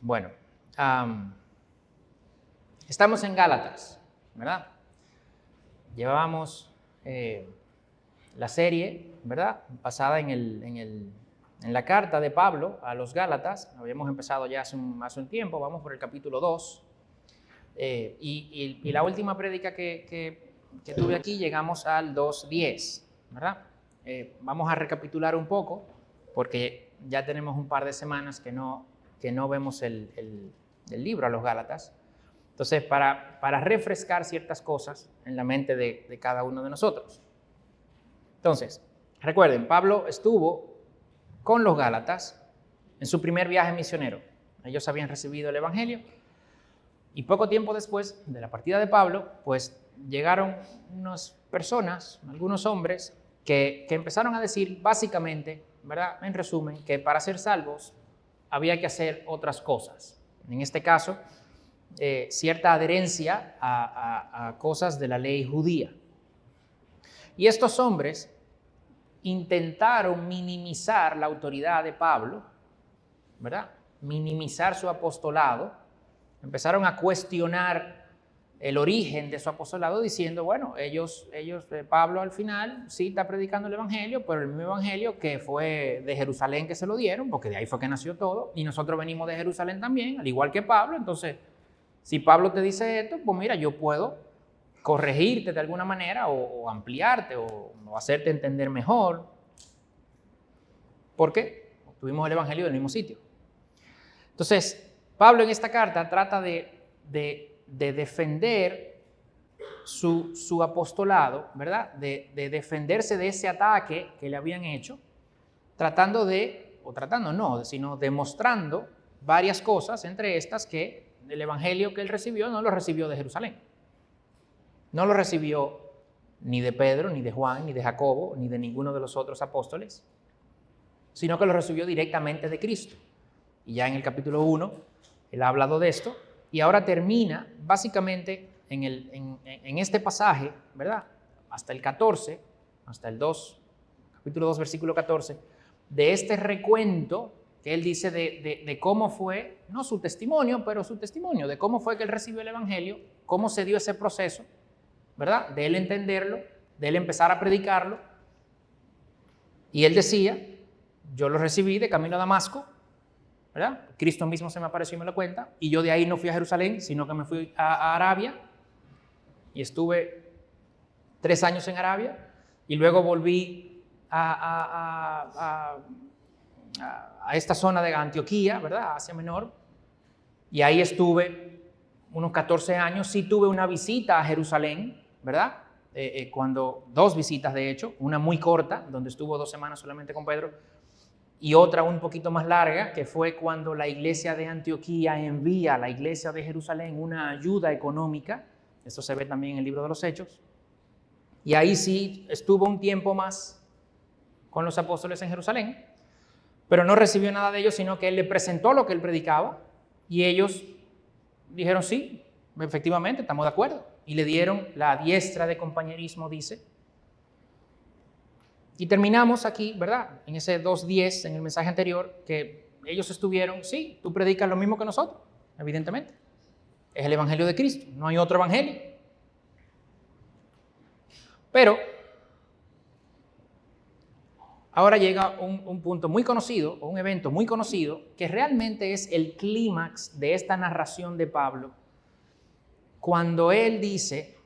Bueno, estamos en Gálatas, ¿verdad? Llevábamos la serie, ¿verdad? Basada en la carta de Pablo a los Gálatas. Habíamos empezado ya hace un tiempo, vamos por el capítulo 2. Y la última prédica que tuve aquí, llegamos al 2:10, ¿verdad? Vamos a recapitular un poco, porque ya tenemos un par de semanas que no vemos el libro a los Gálatas. Entonces, para refrescar ciertas cosas en la mente de cada uno de nosotros. Entonces, recuerden, Pablo estuvo con los Gálatas en su primer viaje misionero. Ellos habían recibido el Evangelio y poco tiempo después de la partida de Pablo, pues llegaron unas personas, algunos hombres, que empezaron a decir básicamente, ¿verdad? En resumen, que para ser salvos había que hacer otras cosas. En este caso, cierta adherencia a cosas de la ley judía. Y estos hombres intentaron minimizar la autoridad de Pablo, ¿verdad? Minimizar su apostolado. Empezaron a cuestionar el origen de su apostolado diciendo, bueno, Pablo al final sí está predicando el Evangelio, pero el mismo Evangelio que fue de Jerusalén que se lo dieron, porque de ahí fue que nació todo, y nosotros venimos de Jerusalén también, al igual que Pablo. Entonces, si Pablo te dice esto, pues mira, yo puedo corregirte de alguna manera o ampliarte o hacerte entender mejor. ¿Por qué? Tuvimos el Evangelio del mismo sitio. Entonces, Pablo en esta carta trata de defender su apostolado, ¿verdad? De defenderse de ese ataque que le habían hecho, sino demostrando varias cosas, entre estas que el Evangelio que él recibió no lo recibió de Jerusalén. No lo recibió ni de Pedro, ni de Juan, ni de Jacobo, ni de ninguno de los otros apóstoles, sino que lo recibió directamente de Cristo. Y ya en el capítulo 1, él ha hablado de esto, y ahora termina básicamente en este pasaje, ¿verdad? Hasta el 14, hasta el 2, capítulo 2, versículo 14, de este recuento que él dice de cómo fue, no su testimonio, pero su testimonio, de cómo fue que él recibió el Evangelio, cómo se dio ese proceso, ¿verdad? De él entenderlo, de él empezar a predicarlo. Y él decía, yo lo recibí de camino a Damasco, ¿verdad? Cristo mismo se me apareció y me lo cuenta, y yo de ahí no fui a Jerusalén, sino que me fui a Arabia, y estuve 3 años en Arabia, y luego volví a esta zona de Antioquía, ¿verdad? Asia Menor, y ahí estuve unos 14 años. Sí tuve una visita a Jerusalén, ¿verdad? 2 visitas de hecho, una muy corta, donde estuvo 2 semanas solamente con Pedro, y otra un poquito más larga, que fue cuando la iglesia de Antioquía envía a la iglesia de Jerusalén una ayuda económica. Esto se ve también en el libro de los Hechos. Y ahí sí estuvo un tiempo más con los apóstoles en Jerusalén, pero no recibió nada de ellos, sino que él le presentó lo que él predicaba, y ellos dijeron sí, efectivamente, estamos de acuerdo, y le dieron la diestra de compañerismo, dice. Y terminamos aquí, ¿verdad? En ese 2:10, en el mensaje anterior, que ellos estuvieron, sí, tú predicas lo mismo que nosotros, evidentemente. Es el Evangelio de Cristo, no hay otro Evangelio. Pero ahora llega un punto muy conocido, o un evento muy conocido, que realmente es el clímax de esta narración de Pablo, cuando él dice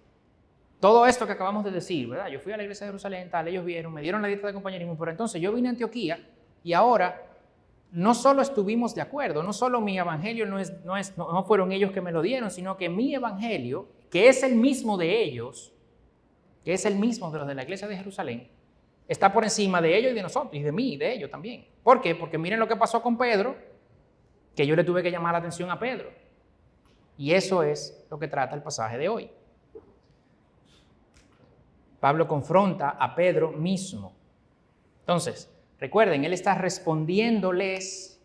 todo esto que acabamos de decir, ¿verdad? Yo fui a la iglesia de Jerusalén, tal, ellos vieron, me dieron la dieta de compañerismo, pero entonces yo vine a Antioquía y ahora no solo estuvimos de acuerdo, no solo mi evangelio no fueron ellos que me lo dieron, sino que mi evangelio, que es el mismo de ellos, que es el mismo de los de la iglesia de Jerusalén, está por encima de ellos y de nosotros, y de mí y de ellos también. ¿Por qué? Porque miren lo que pasó con Pedro, que yo le tuve que llamar la atención a Pedro. Y eso es lo que trata el pasaje de hoy. Pablo confronta a Pedro mismo. Entonces, recuerden, él está respondiéndoles,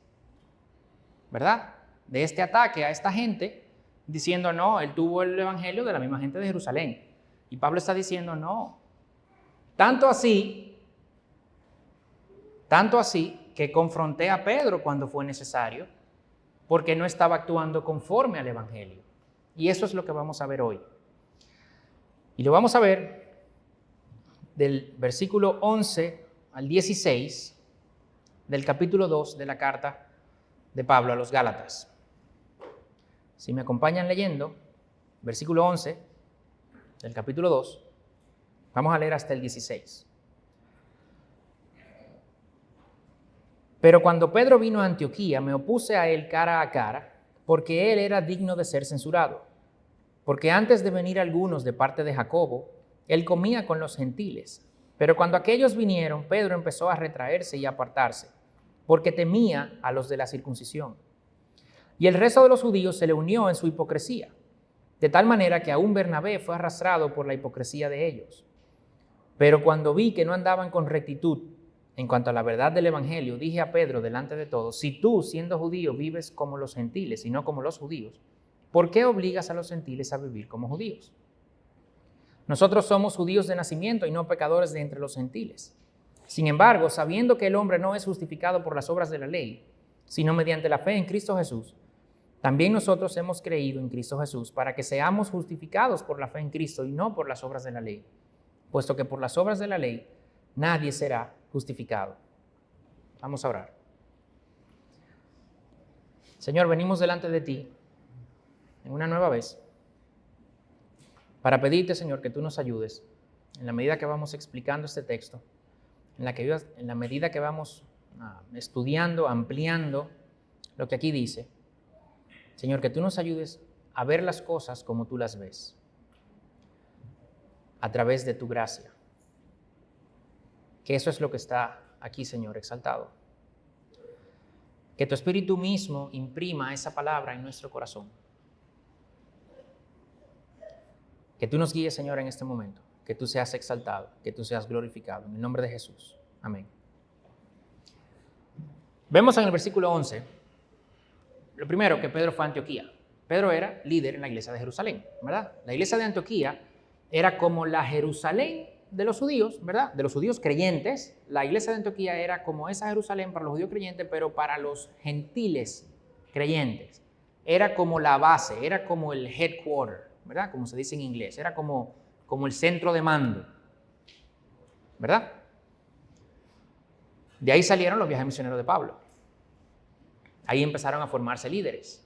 ¿verdad?, de este ataque a esta gente, diciendo, no, él tuvo el evangelio de la misma gente de Jerusalén. Y Pablo está diciendo, no. Tanto así que confronté a Pedro cuando fue necesario, porque no estaba actuando conforme al Evangelio. Y eso es lo que vamos a ver hoy. Y lo vamos a ver del versículo 11 al 16 del capítulo 2 de la carta de Pablo a los Gálatas. Si me acompañan leyendo, versículo 11 del capítulo 2, vamos a leer hasta el 16. Pero cuando Pedro vino a Antioquía, me opuse a él cara a cara, porque él era digno de ser censurado. Porque antes de venir algunos de parte de Jacobo, él comía con los gentiles. Pero cuando aquellos vinieron, Pedro empezó a retraerse y a apartarse, porque temía a los de la circuncisión. Y el resto de los judíos se le unió en su hipocresía, de tal manera que aún Bernabé fue arrastrado por la hipocresía de ellos. Pero cuando vi que no andaban con rectitud en cuanto a la verdad del Evangelio, dije a Pedro delante de todos: si tú, siendo judío, vives como los gentiles y no como los judíos, ¿por qué obligas a los gentiles a vivir como judíos? Nosotros somos judíos de nacimiento y no pecadores de entre los gentiles. Sin embargo, sabiendo que el hombre no es justificado por las obras de la ley, sino mediante la fe en Cristo Jesús, también nosotros hemos creído en Cristo Jesús para que seamos justificados por la fe en Cristo y no por las obras de la ley, puesto que por las obras de la ley nadie será justificado. Vamos a orar. Señor, venimos delante de ti en una nueva vez para pedirte, Señor, que tú nos ayudes en la medida que vamos explicando este texto, en la medida que vamos estudiando, ampliando lo que aquí dice. Señor, que tú nos ayudes a ver las cosas como tú las ves, a través de tu gracia. Que eso es lo que está aquí, Señor, exaltado. Que tu Espíritu mismo imprima esa palabra en nuestro corazón. Que tú nos guíes, Señor, en este momento. Que tú seas exaltado, que tú seas glorificado. En el nombre de Jesús. Amén. Vemos en el versículo 11, lo primero, que Pedro fue a Antioquía. Pedro era líder en la iglesia de Jerusalén, ¿verdad? La iglesia de Antioquía era como la Jerusalén de los judíos, ¿verdad? De los judíos creyentes. La iglesia de Antioquía era como esa Jerusalén para los judíos creyentes, pero para los gentiles creyentes. Era como la base, era como el headquarter, ¿verdad? Como se dice en inglés, era como el centro de mando, ¿verdad? De ahí salieron los viajes misioneros de Pablo. Ahí empezaron a formarse líderes.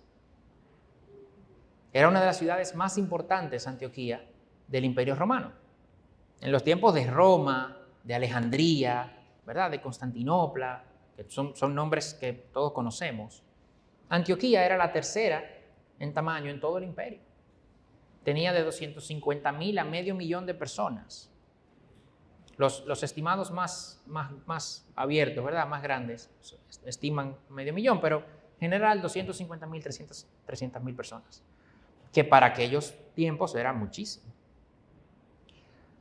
Era una de las ciudades más importantes, Antioquía, del Imperio Romano. En los tiempos de Roma, de Alejandría, ¿verdad? De Constantinopla, que son nombres que todos conocemos. Antioquía era la tercera en tamaño en todo el imperio. Tenía de 250,000 a 500,000 de personas. Los estimados más abiertos, ¿verdad? Más grandes, estiman 500,000, pero en general 250,000, 300,000 personas, que para aquellos tiempos era muchísimo.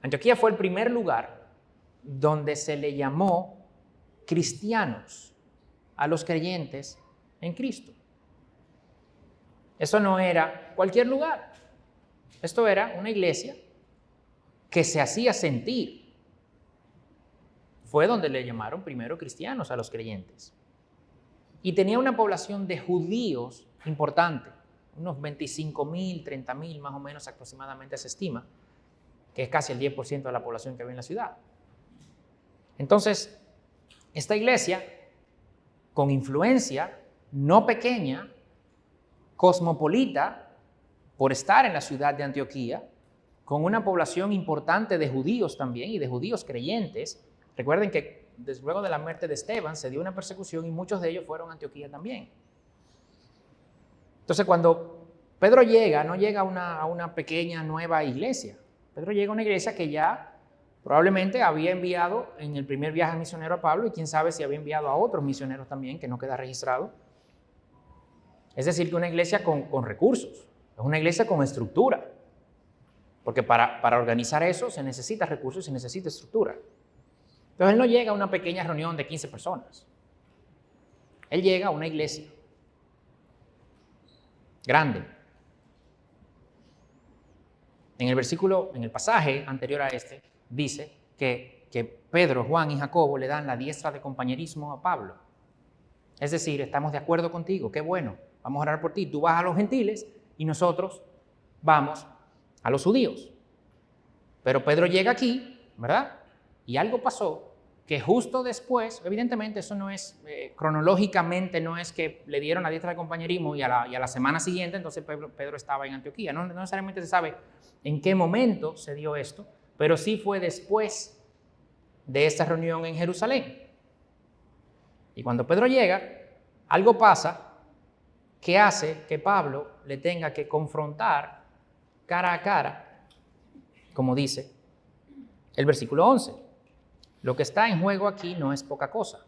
Antioquía fue el primer lugar donde se le llamó cristianos a los creyentes en Cristo. Eso no era cualquier lugar. Esto era una iglesia que se hacía sentir. Fue donde le llamaron primero cristianos a los creyentes. Y tenía una población de judíos importante, unos 25,000, 30,000 más o menos aproximadamente se estima, que es casi el 10% de la población que vive en la ciudad. Entonces, esta iglesia, con influencia no pequeña, cosmopolita, por estar en la ciudad de Antioquía, con una población importante de judíos también y de judíos creyentes. Recuerden que luego de la muerte de Esteban se dio una persecución y muchos de ellos fueron a Antioquía también. Entonces, cuando Pedro llega, no llega a una pequeña nueva iglesia. Pedro llega a una iglesia que ya probablemente había enviado en el primer viaje misionero a Pablo, y quién sabe si había enviado a otros misioneros también, que no queda registrado. Es decir, que una iglesia con recursos, es una iglesia con estructura, porque para organizar eso se necesita recursos y se necesita estructura. Pero él no llega a una pequeña reunión de 15 personas. Él llega a una iglesia grande. En el pasaje anterior a este, dice que Pedro, Juan y Jacobo le dan la diestra de compañerismo a Pablo. Es decir, estamos de acuerdo contigo, qué bueno. vamos a orar por ti. Tú vas a los gentiles y nosotros vamos a los judíos. Pero Pedro llega aquí, ¿verdad? Y algo pasó que justo después, evidentemente eso no es, cronológicamente no es que le dieron la diestra de compañerismo y a la semana siguiente entonces Pedro estaba en Antioquía. No necesariamente se sabe en qué momento se dio esto, pero sí fue después de esta reunión en Jerusalén. Y cuando Pedro llega, algo pasa que hace que Pablo le tenga que confrontar cara a cara, como dice el versículo 11. Lo que está en juego aquí no es poca cosa.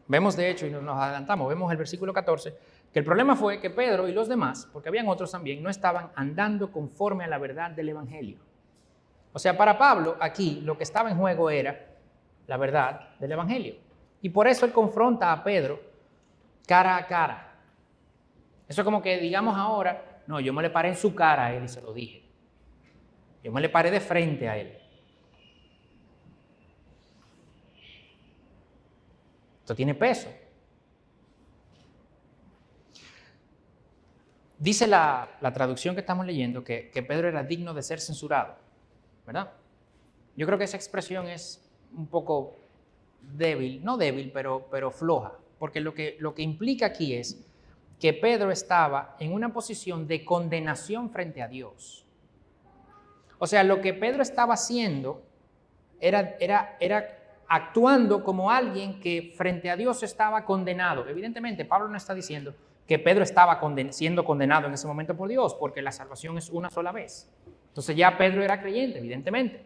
Vemos de hecho, y nos adelantamos, vemos el versículo 14, que el problema fue que Pedro y los demás, porque habían otros también, no estaban andando conforme a la verdad del Evangelio. O sea, para Pablo aquí lo que estaba en juego era la verdad del Evangelio. Y por eso él confronta a Pedro cara a cara. Eso es como que digamos ahora, no, yo me le paré en su cara a él y se lo dije. Yo me le paré de frente a él. Esto tiene peso. Dice la traducción que estamos leyendo que Pedro era digno de ser censurado, ¿verdad? Yo creo que esa expresión es un poco débil, no débil, pero floja, porque lo que implica aquí es que Pedro estaba en una posición de condenación frente a Dios. O sea, lo que Pedro estaba haciendo era actuando como alguien que frente a Dios estaba condenado. Evidentemente, Pablo no está diciendo que Pedro estaba siendo condenado en ese momento por Dios, porque la salvación es una sola vez. Entonces ya Pedro era creyente, evidentemente.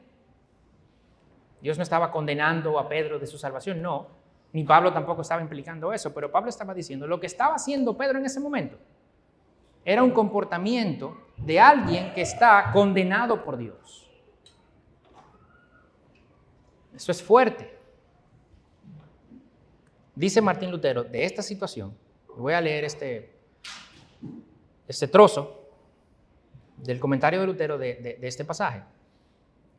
Dios no estaba condenando a Pedro de su salvación, no. Ni Pablo tampoco estaba implicando eso, pero Pablo estaba diciendo, lo que estaba haciendo Pedro en ese momento era un comportamiento de alguien que está condenado por Dios. Eso es fuerte. Dice Martín Lutero de esta situación, voy a leer este trozo del comentario de Lutero de este pasaje.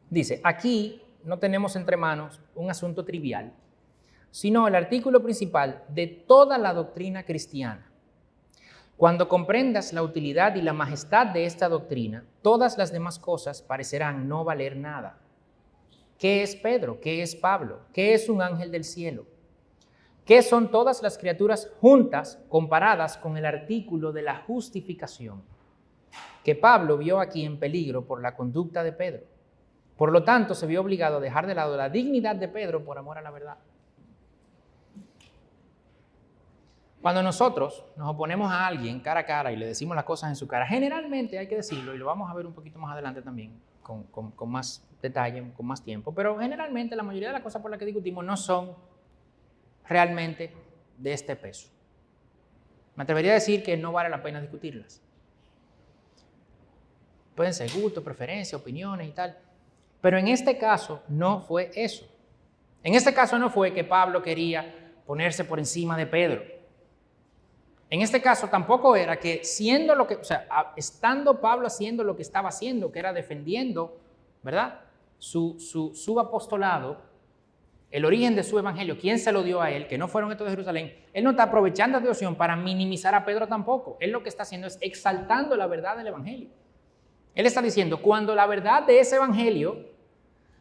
Dice, aquí no tenemos entre manos un asunto trivial, sino el artículo principal de toda la doctrina cristiana. Cuando comprendas la utilidad y la majestad de esta doctrina, todas las demás cosas parecerán no valer nada. ¿Qué es Pedro? ¿Qué es Pablo? ¿Qué es un ángel del cielo? ¿Qué son todas las criaturas juntas comparadas con el artículo de la justificación que Pablo vio aquí en peligro por la conducta de Pedro? Por lo tanto, se vio obligado a dejar de lado la dignidad de Pedro por amor a la verdad. Cuando nosotros nos oponemos a alguien cara a cara y le decimos las cosas en su cara, generalmente hay que decirlo, y lo vamos a ver un poquito más adelante también, con más detalle, con más tiempo, pero generalmente la mayoría de las cosas por las que discutimos no son realmente de este peso. Me atrevería a decir que no vale la pena discutirlas. Pueden ser gustos, preferencias, opiniones y tal, pero en este caso no fue eso. En este caso no fue que Pablo quería ponerse por encima de Pedro. En este caso tampoco era que estando Pablo haciendo lo que estaba haciendo, que era defendiendo, ¿verdad? Su apostolado, el origen de su evangelio, quién se lo dio a él, que no fueron estos de Jerusalén, él no está aprovechando la ocasión para minimizar a Pedro tampoco. Él lo que está haciendo es exaltando la verdad del evangelio. Él está diciendo, cuando la verdad de ese evangelio,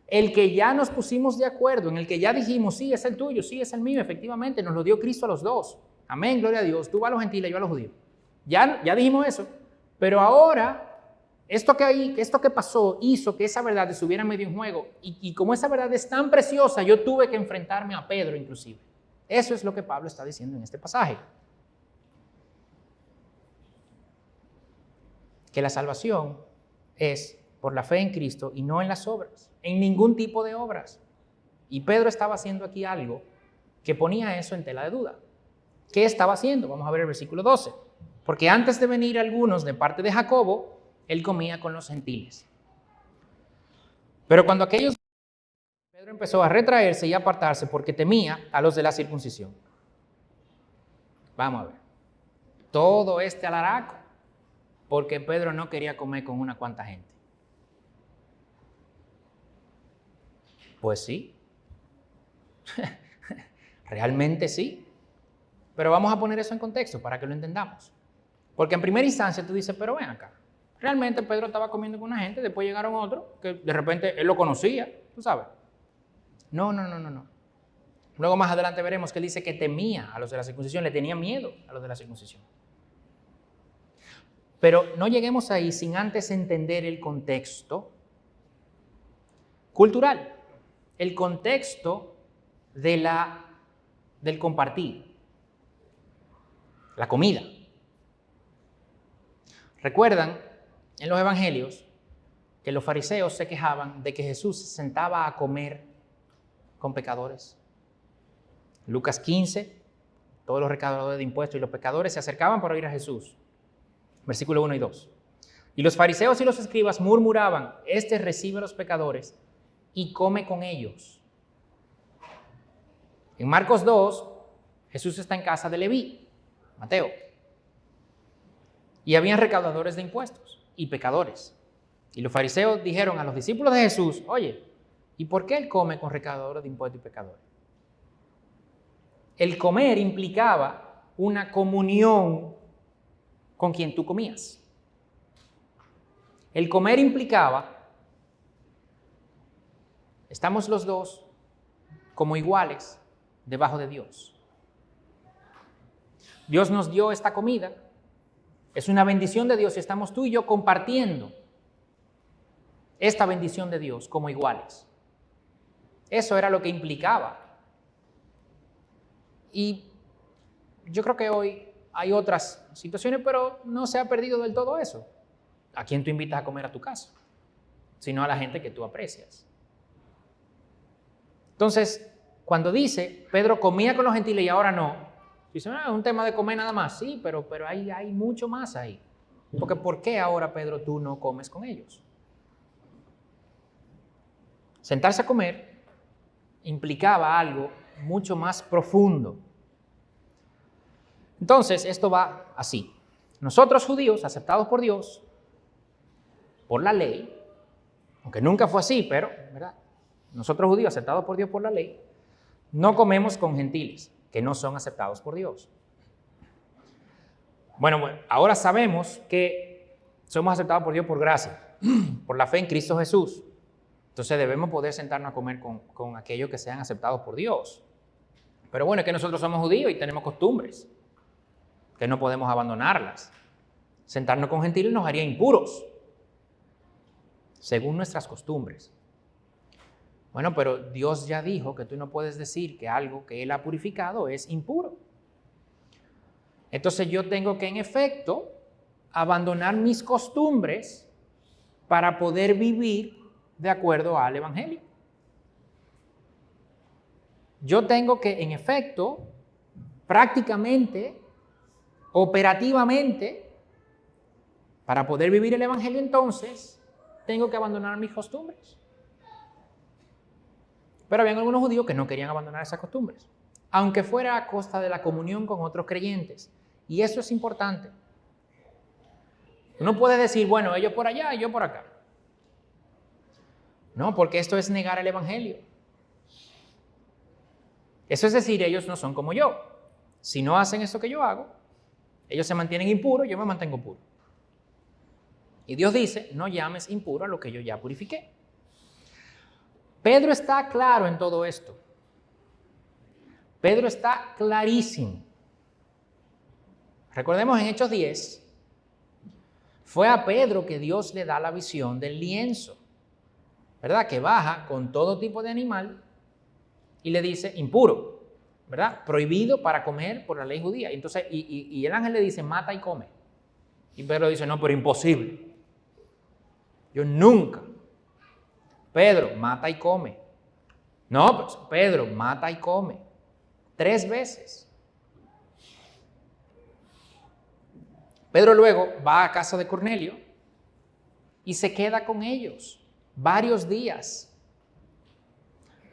el que ya nos pusimos de acuerdo, en el que ya dijimos, sí, es el tuyo, sí, es el mío, efectivamente, nos lo dio Cristo a los dos. Amén, gloria a Dios. Tú vas a los gentiles, yo a los judíos. Ya dijimos eso. Pero ahora, esto que pasó hizo que esa verdad estuviera medio en juego. Y como esa verdad es tan preciosa, yo tuve que enfrentarme a Pedro inclusive. Eso es lo que Pablo está diciendo en este pasaje. Que la salvación es por la fe en Cristo y no en las obras, en ningún tipo de obras. Y Pedro estaba haciendo aquí algo que ponía eso en tela de duda. ¿Qué estaba haciendo? Vamos a ver el versículo 12. Porque antes de venir algunos de parte de Jacobo, él comía con los gentiles. Pero cuando aquellos, Pedro empezó a retraerse y a apartarse porque temía a los de la circuncisión. Vamos a ver. Todo este alaraco porque Pedro no quería comer con una cuanta gente. Pues sí. Realmente sí. Pero vamos a poner eso en contexto para que lo entendamos. Porque en primera instancia tú dices, pero ven acá. Realmente Pedro estaba comiendo con una gente, después llegaron otros que de repente él lo conocía, tú sabes. No. Luego más adelante veremos que él dice que temía a los de la circuncisión, le tenía miedo a los de la circuncisión. Pero no lleguemos ahí sin antes entender el contexto cultural, el contexto del compartir, la comida. ¿Recuerdan en los evangelios que los fariseos se quejaban de que Jesús se sentaba a comer con pecadores? Lucas 15, todos los recaudadores de impuestos y los pecadores se acercaban para oír a Jesús. Versículo 1 y 2. Y los fariseos y los escribas murmuraban, este recibe a los pecadores y come con ellos. En Marcos 2, Jesús está en casa de Leví, Mateo. Y habían recaudadores de impuestos y pecadores. Y los fariseos dijeron a los discípulos de Jesús, oye, ¿y por qué él come con recaudadores de impuestos y pecadores? El comer implicaba una comunión con quien tú comías. El comer implicaba, estamos los dos como iguales debajo de Dios. Dios nos dio esta comida, es una bendición de Dios y estamos tú y yo compartiendo esta bendición de Dios como iguales. Eso era lo que implicaba. Y yo creo que hoy hay otras situaciones, pero no se ha perdido del todo eso. ¿A quién tú invitas a comer a tu casa? Sino a la gente que tú aprecias. Entonces, cuando dice, Pedro comía con los gentiles y ahora no, dice, es un tema de comer nada más. Sí, pero hay mucho más ahí. Porque ¿por qué ahora, Pedro, tú no comes con ellos? Sentarse a comer implicaba algo mucho más profundo. Entonces, esto va así. Nosotros judíos, aceptados por Dios, por la ley, aunque nunca fue así, pero, ¿verdad? Nosotros judíos, aceptados por Dios por la ley, no comemos con gentiles que no son aceptados por Dios. Bueno, ahora sabemos que somos aceptados por Dios por gracia, por la fe en Cristo Jesús. Entonces debemos poder sentarnos a comer con aquellos que sean aceptados por Dios. Pero bueno, es que nosotros somos judíos y tenemos costumbres que no podemos abandonarlas. Sentarnos con gentiles nos haría impuros, según nuestras costumbres. Bueno, pero Dios ya dijo que tú no puedes decir que algo que Él ha purificado es impuro. Entonces yo tengo que, en efecto, abandonar mis costumbres para poder vivir de acuerdo al Evangelio. Yo tengo que, en efecto, prácticamente, operativamente, para poder vivir el Evangelio, entonces, tengo que abandonar mis costumbres. Pero había algunos judíos que no querían abandonar esas costumbres, aunque fuera a costa de la comunión con otros creyentes. Y eso es importante. Uno puede decir, bueno, ellos por allá y yo por acá. No, porque esto es negar el Evangelio. Eso es decir, ellos no son como yo. Si no hacen eso que yo hago, ellos se mantienen impuros, yo me mantengo puro. Y Dios dice, no llames impuro a lo que yo ya purifiqué. Pedro está claro en todo esto. Pedro está clarísimo. Recordemos en Hechos 10, fue a Pedro que Dios le da la visión del lienzo, ¿verdad? Que baja con todo tipo de animal y le dice impuro, ¿verdad? Prohibido para comer por la ley judía. Entonces, y el ángel le dice, mata y come. Y Pedro dice, no, pero imposible. Yo nunca. Pedro, mata y come. No, pues, Pedro, mata y come. 3 veces. Pedro luego va a casa de Cornelio y se queda con ellos varios días.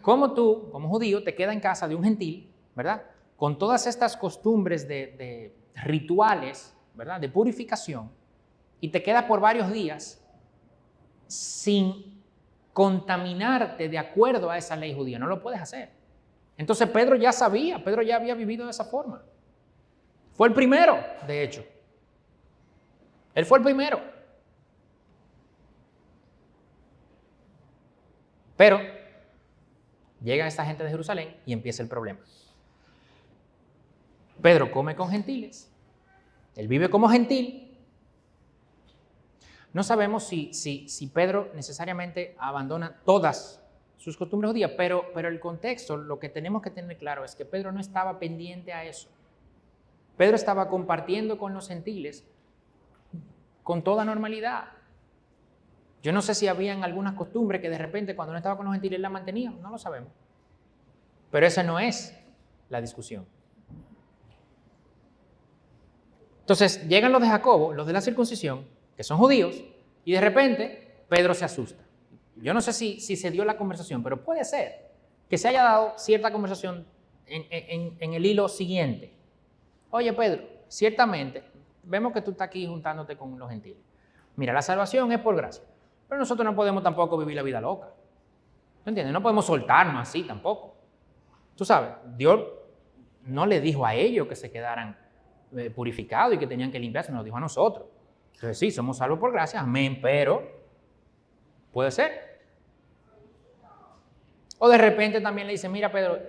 Como tú, como judío, te quedas en casa de un gentil, ¿verdad? Con todas estas costumbres de rituales, ¿verdad? De purificación, y te quedas por varios días sin contaminarte de acuerdo a esa ley judía. No lo puedes hacer. Entonces Pedro ya sabía, Pedro ya había vivido de esa forma. Fue el primero, de hecho. Él fue el primero. Pero llega esta gente de Jerusalén y empieza el problema. Pedro come con gentiles. Él vive como gentil. No sabemos si Pedro necesariamente abandona todas sus costumbres judías, pero el contexto, lo que tenemos que tener claro es que Pedro no estaba pendiente a eso. Pedro estaba compartiendo con los gentiles con toda normalidad. Yo no sé si habían algunas costumbres que de repente cuando no estaba con los gentiles la mantenía, no lo sabemos. Pero esa no es la discusión. Entonces llegan los de Jacobo, los de la circuncisión, que son judíos, y de repente Pedro se asusta. Yo no sé si se dio la conversación, pero puede ser que se haya dado cierta conversación en el hilo siguiente. Oye, Pedro, ciertamente vemos que tú estás aquí juntándote con los gentiles. Mira, la salvación es por gracia, pero nosotros no podemos tampoco vivir la vida loca. ¿Tú entiendes? No podemos soltarnos así tampoco. Tú sabes, Dios no le dijo a ellos que se quedaran purificados y que tenían que limpiarse, nos lo dijo a nosotros. Entonces sí, somos salvos por gracia, amén, pero puede ser. O de repente también le dicen, mira Pedro,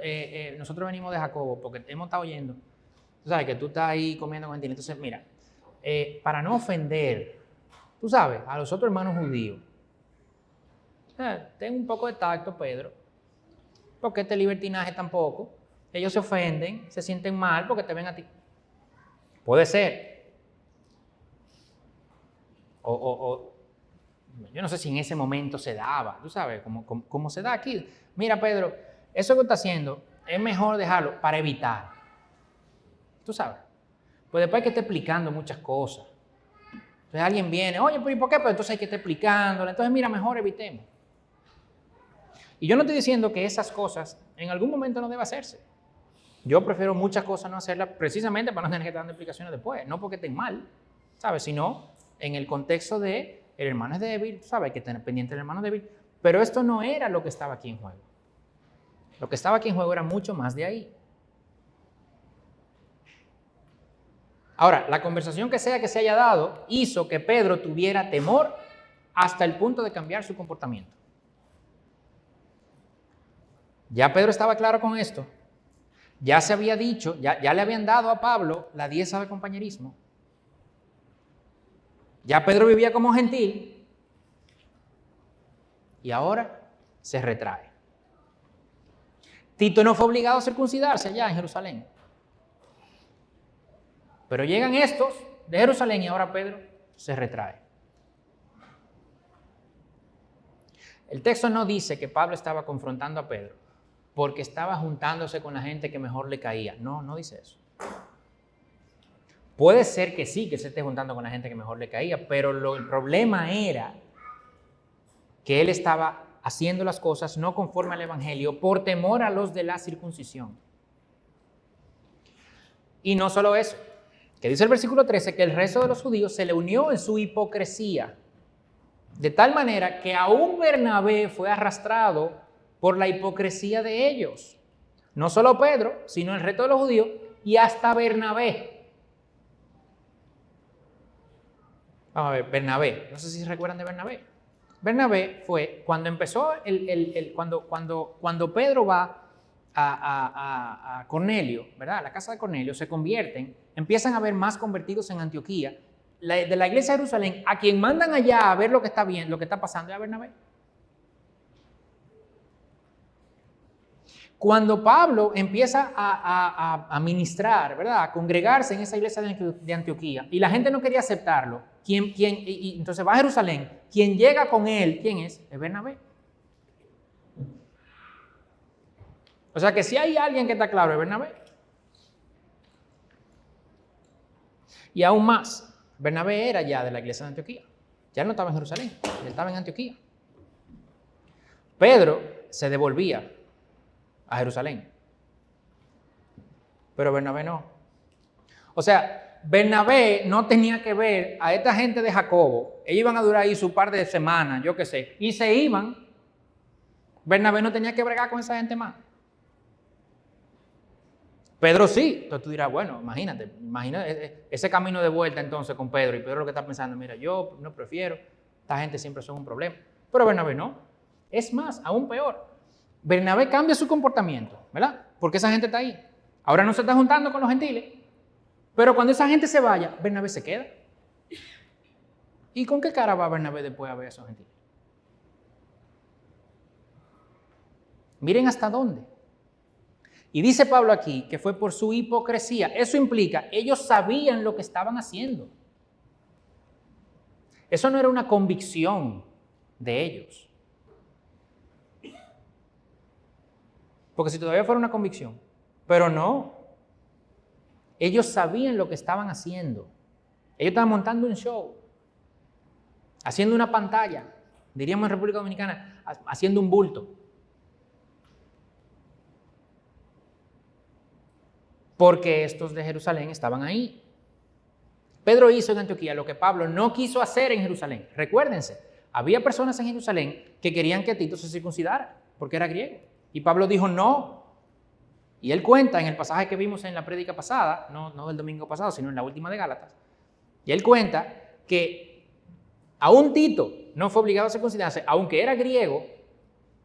nosotros venimos de Jacobo porque hemos estado oyendo, tú sabes que tú estás ahí comiendo con gentiles. Entonces mira, para no ofender, tú sabes, a los otros hermanos judíos, ten un poco de tacto, Pedro, porque este libertinaje tampoco, ellos se ofenden, se sienten mal porque te ven a ti. Puede ser. Yo no sé si en ese momento se daba, tú sabes, como se da aquí. Mira, Pedro, eso que está haciendo es mejor dejarlo para evitar. Tú sabes. Pues después hay que estar explicando muchas cosas. Entonces alguien viene, oye, pero ¿y por qué? Pues entonces hay que estar explicándole. Entonces, mira, mejor evitemos. Y yo no estoy diciendo que esas cosas en algún momento no deben hacerse. Yo prefiero muchas cosas no hacerlas precisamente para no tener que estar dando explicaciones después. No porque estén mal, ¿sabes? Sino en el contexto de el hermano es débil, ¿sabes? Hay que tener pendiente del hermano débil. Pero esto no era lo que estaba aquí en juego. Lo que estaba aquí en juego era mucho más de ahí. Ahora, la conversación que sea que se haya dado hizo que Pedro tuviera temor hasta el punto de cambiar su comportamiento. Ya Pedro estaba claro con esto. Ya se había dicho, ya le habían dado a Pablo la 10 de compañerismo. Ya Pedro vivía como gentil y ahora se retrae. Tito no fue obligado a circuncidarse allá en Jerusalén. Pero llegan estos de Jerusalén y ahora Pedro se retrae. El texto no dice que Pablo estaba confrontando a Pedro porque estaba juntándose con la gente que mejor le caía. No dice eso. Puede ser que sí, que se esté juntando con la gente que mejor le caía, pero el problema era que él estaba haciendo las cosas no conforme al Evangelio por temor a los de la circuncisión. Y no solo eso, que dice el versículo 13 que el resto de los judíos se le unió en su hipocresía, de tal manera que aún Bernabé fue arrastrado por la hipocresía de ellos. No solo Pedro, sino el resto de los judíos y hasta Bernabé. Vamos a ver, Bernabé. No sé si se recuerdan de Bernabé. Bernabé fue cuando empezó, cuando Pedro va a Cornelio, ¿verdad? A la casa de Cornelio, se convierten, empiezan a haber más convertidos en Antioquía. De la iglesia de Jerusalén, a quien mandan allá a ver lo que está bien, lo que está pasando, es a Bernabé. Cuando Pablo empieza a ministrar, ¿verdad? A congregarse en esa iglesia de Antioquía y la gente no quería aceptarlo, y entonces va a Jerusalén, quien llega con él, ¿quién es? Es Bernabé. O sea que si hay alguien que está claro, es Bernabé. Y aún más, Bernabé era ya de la iglesia de Antioquía. Ya no estaba en Jerusalén, él estaba en Antioquía. Pedro se devolvía a Jerusalén, pero Bernabé no. O sea, Bernabé no tenía que ver a esta gente de Jacobo. Ellos iban a durar ahí su par de semanas, yo qué sé, y se iban. Bernabé no tenía que bregar con esa gente más. Pedro sí. Entonces tú dirás, bueno, imagina ese camino de vuelta entonces con Pedro. Y Pedro lo que está pensando, mira, yo no prefiero, esta gente siempre son un problema. Pero Bernabé no. Es más, aún peor. Bernabé cambia su comportamiento, ¿verdad? Porque esa gente está ahí. Ahora no se está juntando con los gentiles. Pero cuando esa gente se vaya, Bernabé se queda. ¿Y con qué cara va Bernabé después a ver a esos gentiles? Miren hasta dónde. Y dice Pablo aquí que fue por su hipocresía. Eso implica, ellos sabían lo que estaban haciendo. Eso no era una convicción de ellos. Porque si todavía fuera una convicción, pero no. Ellos sabían lo que estaban haciendo. Ellos estaban montando un show, haciendo una pantalla, diríamos en República Dominicana, haciendo un bulto. Porque estos de Jerusalén estaban ahí. Pedro hizo en Antioquía lo que Pablo no quiso hacer en Jerusalén. Recuérdense, había personas en Jerusalén que querían que Tito se circuncidara, porque era griego. Y Pablo dijo no. Y él cuenta en el pasaje que vimos en la prédica pasada, no del domingo pasado, sino en la última de Gálatas. Y él cuenta que aún Tito no fue obligado a circuncidarse, aunque era griego,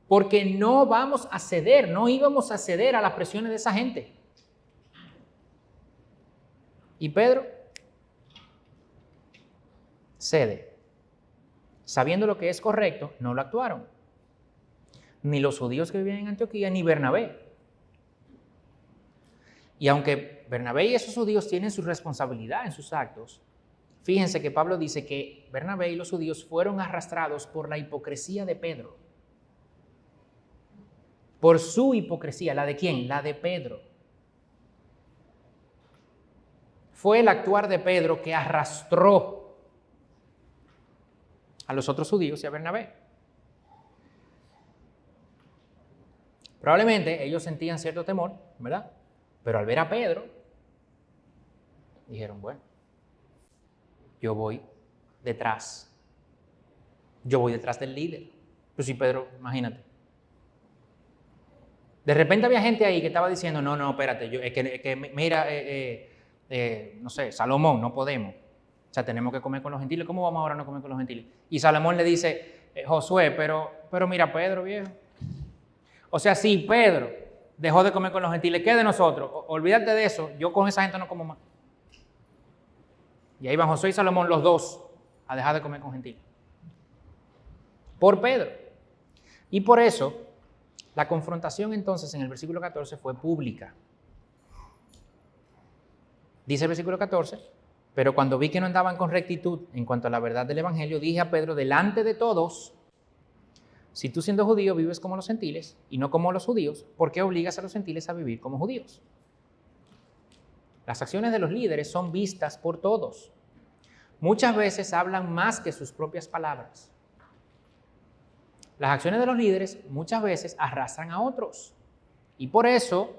porque no vamos a ceder, no íbamos a ceder a las presiones de esa gente. Y Pedro cede. Sabiendo lo que es correcto, no lo actuaron. Ni los judíos que vivían en Antioquía, ni Bernabé. Y aunque Bernabé y esos judíos tienen su responsabilidad en sus actos, fíjense que Pablo dice que Bernabé y los judíos fueron arrastrados por la hipocresía de Pedro. Por su hipocresía. ¿La de quién? La de Pedro. Fue el actuar de Pedro que arrastró a los otros judíos y a Bernabé. Probablemente ellos sentían cierto temor, ¿verdad? Pero al ver a Pedro, dijeron, bueno, yo voy detrás del líder. Pues sí, Pedro, imagínate. De repente había gente ahí que estaba diciendo, no, espérate, mira, no sé, Salomón, no podemos. O sea, tenemos que comer con los gentiles. ¿Cómo vamos ahora a no comer con los gentiles? Y Salomón le dice, Josué, pero mira, Pedro, viejo. O sea, sí, Pedro dejó de comer con los gentiles, ¿qué de nosotros? Olvídate de eso, yo con esa gente no como más. Y ahí van Josué y Salomón, los dos, a dejar de comer con gentiles. Por Pedro. Y por eso, la confrontación entonces en el versículo 14 fue pública. Dice el versículo 14, pero cuando vi que no andaban con rectitud en cuanto a la verdad del evangelio, dije a Pedro delante de todos, si tú siendo judío vives como los gentiles y no como los judíos, ¿por qué obligas a los gentiles a vivir como judíos? Las acciones de los líderes son vistas por todos. Muchas veces hablan más que sus propias palabras. Las acciones de los líderes muchas veces arrastran a otros. Y por eso,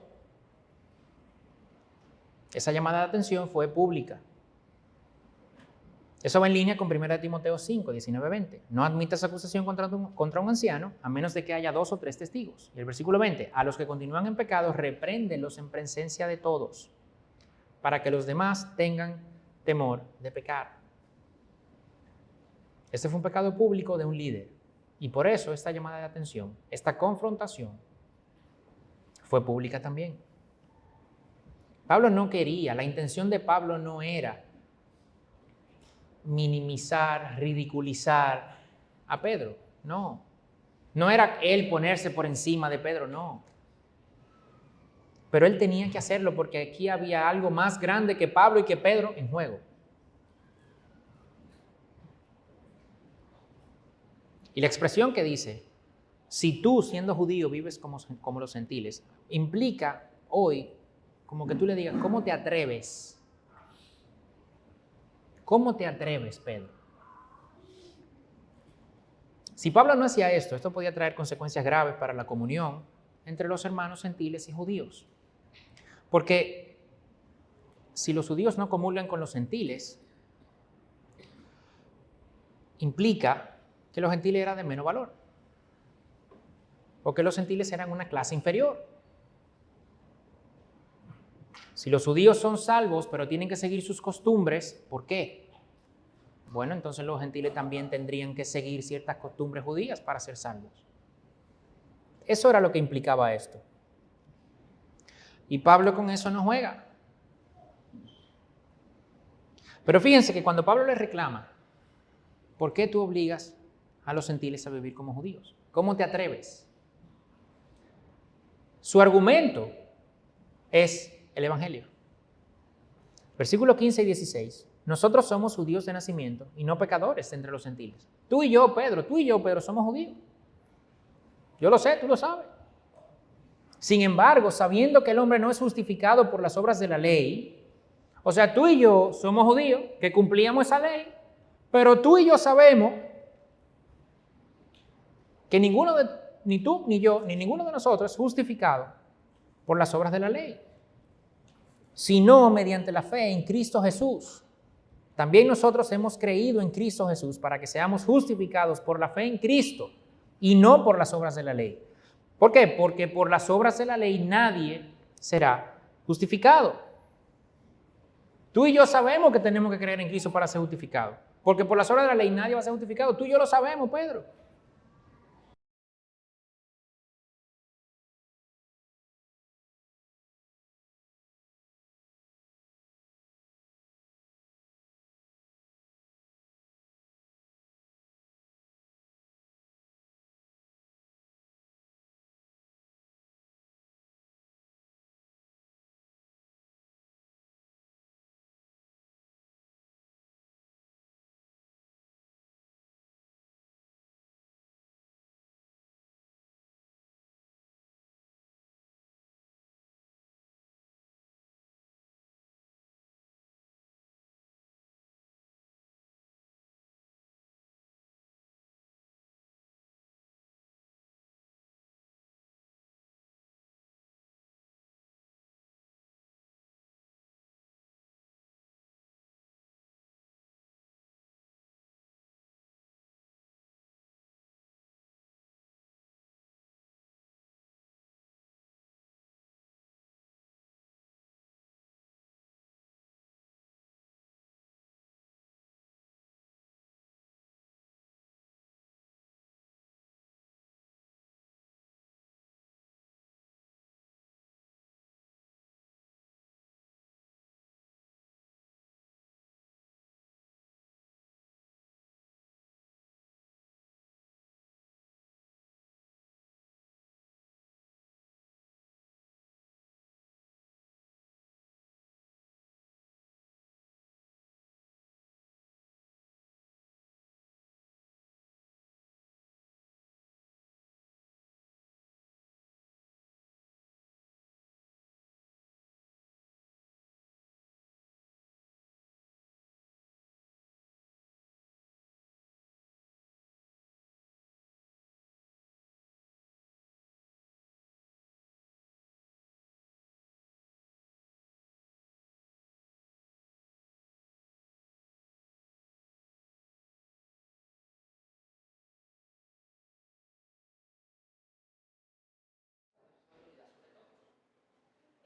esa llamada de atención fue pública. Eso va en línea con 1 Timoteo 5, 19-20. No admitas acusación contra un anciano a menos de que haya 2 o 3 testigos. Y el versículo 20, a los que continúan en pecado, repréndelos en presencia de todos, para que los demás tengan temor de pecar. Este fue un pecado público de un líder. Y por eso esta llamada de atención, esta confrontación, fue pública también. Pablo no quería, la intención de Pablo no era minimizar, ridiculizar a Pedro, no. No era él ponerse por encima de Pedro, no. Pero él tenía que hacerlo porque aquí había algo más grande que Pablo y que Pedro en juego. Y la expresión que dice, si tú siendo judío vives como los gentiles, implica hoy como que tú le digas, ¿cómo te atreves? ¿Cómo te atreves, Pedro? Si Pablo no hacía esto podía traer consecuencias graves para la comunión entre los hermanos gentiles y judíos. Porque si los judíos no comulgan con los gentiles, implica que los gentiles eran de menos valor. O que los gentiles eran una clase inferior. Si los judíos son salvos, pero tienen que seguir sus costumbres, ¿por qué? Bueno, entonces los gentiles también tendrían que seguir ciertas costumbres judías para ser salvos. Eso era lo que implicaba esto. Y Pablo con eso no juega. Pero fíjense que cuando Pablo le reclama, ¿por qué tú obligas a los gentiles a vivir como judíos? ¿Cómo te atreves? Su argumento es el Evangelio. Versículos 15 y 16. Nosotros somos judíos de nacimiento y no pecadores entre los gentiles. Tú y yo, Pedro, somos judíos. Yo lo sé, tú lo sabes. Sin embargo, sabiendo que el hombre no es justificado por las obras de la ley, o sea, tú y yo somos judíos que cumplíamos esa ley, pero tú y yo sabemos que ni tú, ni yo, ni ninguno de nosotros es justificado por las obras de la ley, sino mediante la fe en Cristo Jesús. También nosotros hemos creído en Cristo Jesús para que seamos justificados por la fe en Cristo y no por las obras de la ley. ¿Por qué? Porque por las obras de la ley nadie será justificado. Tú y yo sabemos que tenemos que creer en Cristo para ser justificados, porque por las obras de la ley nadie va a ser justificado. Tú y yo lo sabemos, Pedro.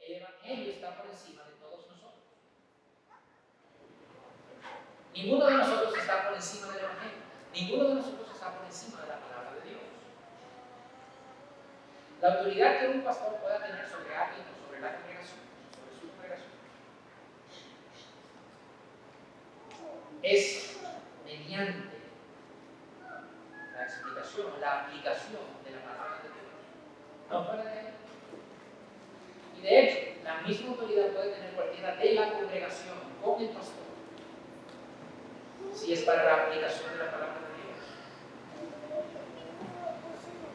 El Evangelio está por encima de todos nosotros. Ninguno de nosotros está por encima del Evangelio. Ninguno de nosotros está por encima de la palabra de Dios. La autoridad que un pastor pueda tener sobre alguien o sobre la congregación, sobre su congregación, es mediante la explicación, la aplicación de la palabra de Dios. No fuera de él. Y de hecho, la misma autoridad puede tener cualquiera de la congregación con el pastor, si es para la aplicación de la palabra de Dios.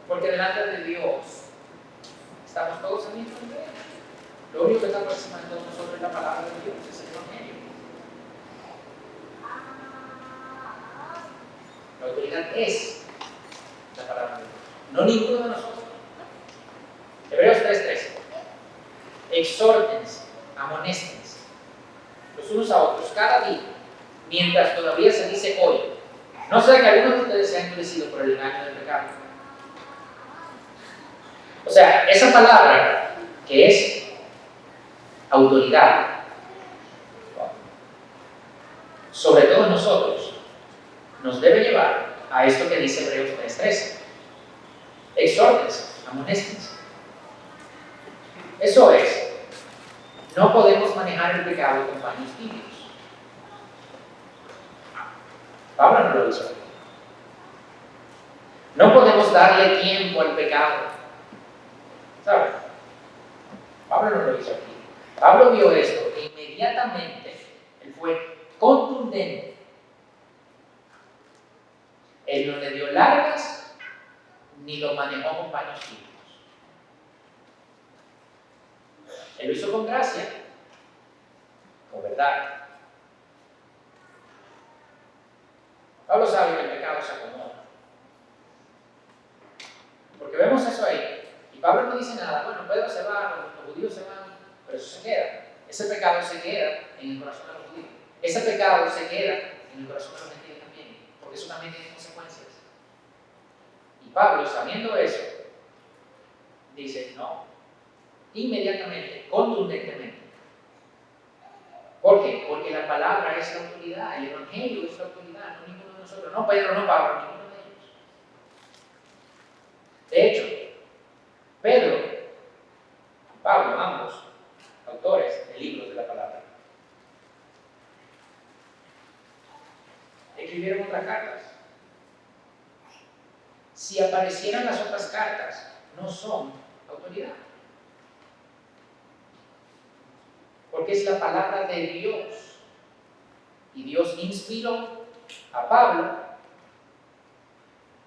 Porque delante de Dios estamos todos al mismo nivel. Lo único que está por encima de todos nosotros es la palabra de Dios, es el Evangelio. La autoridad es la palabra de Dios, no ninguno de nosotros. Hebreos 3:13. Exhórtense, amonéstense los unos a otros cada día, mientras todavía se dice hoy. No sea que algunos de ustedes sean endurecidos por el engaño del pecado. O sea, esa palabra que es autoridad, sobre todo nosotros, nos debe llevar a esto que dice Hebreos 3:13. Exhórtense, amonéstense. Eso es, no podemos manejar el pecado con paños tibios. Pablo no lo hizo. No podemos darle tiempo al pecado. ¿Sabes? Pablo no lo hizo aquí. Pablo vio esto e inmediatamente él fue contundente. Él no le dio largas ni lo manejó con paños tibios. Él lo hizo con gracia, con verdad. Pablo sabe que el pecado se acomoda. Porque vemos eso ahí. Y Pablo no dice nada. Bueno, Pedro se va, los judíos se van, pero eso se queda. Ese pecado se queda en el corazón de los judíos. Ese pecado se queda en el corazón de los gentiles también. Porque eso también tiene consecuencias. Y Pablo, sabiendo eso, dice, no, inmediatamente, contundentemente. ¿Por qué? Porque la palabra es la autoridad, el evangelio es la autoridad, no ninguno de nosotros. No Pedro, no Pablo, ninguno de ellos. De hecho, Pedro, Pablo, ambos, autores de libros de la palabra, escribieron otras cartas. Si aparecieran las otras cartas, no son autoridad. Porque es la palabra de Dios. Y Dios inspiró a Pablo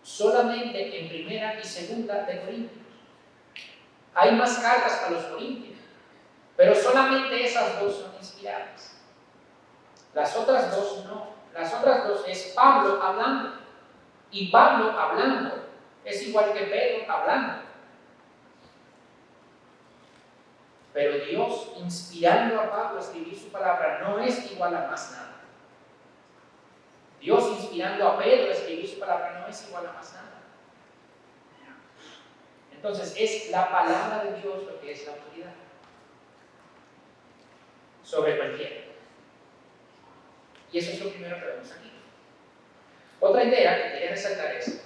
solamente en primera y segunda de Corintios. Hay más cartas para los corintios, pero solamente esas dos son inspiradas. Las otras dos no. Las otras dos es Pablo hablando. Y Pablo hablando es igual que Pedro hablando. Pero Dios inspirando a Pablo a escribir su palabra no es igual a más nada. Dios inspirando a Pedro a escribir su palabra no es igual a más nada. Entonces es la palabra de Dios lo que es la autoridad sobre cualquiera. Y eso es lo primero que vemos aquí. Otra idea que quería resaltar es,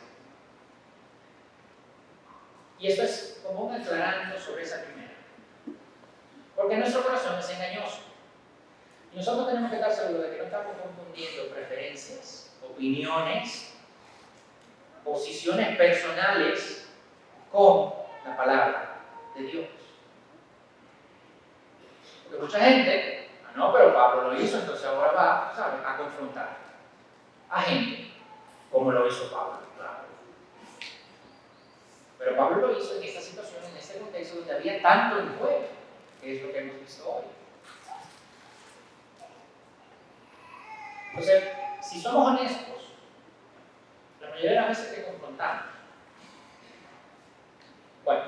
y esto es como un aclarando sobre esa primera, porque nuestro corazón es engañoso. Y nosotros tenemos que estar seguros de que no estamos confundiendo preferencias, opiniones, posiciones personales con la palabra de Dios. Porque mucha gente, no, pero Pablo lo hizo, entonces ahora va, ¿sabes?, a confrontar a gente como lo hizo Pablo, claro. Pero Pablo lo hizo en esta situación, en este contexto donde había tanto en juego, que es lo que hemos visto hoy. Entonces, si somos honestos, la mayoría de las veces que confrontamos, bueno,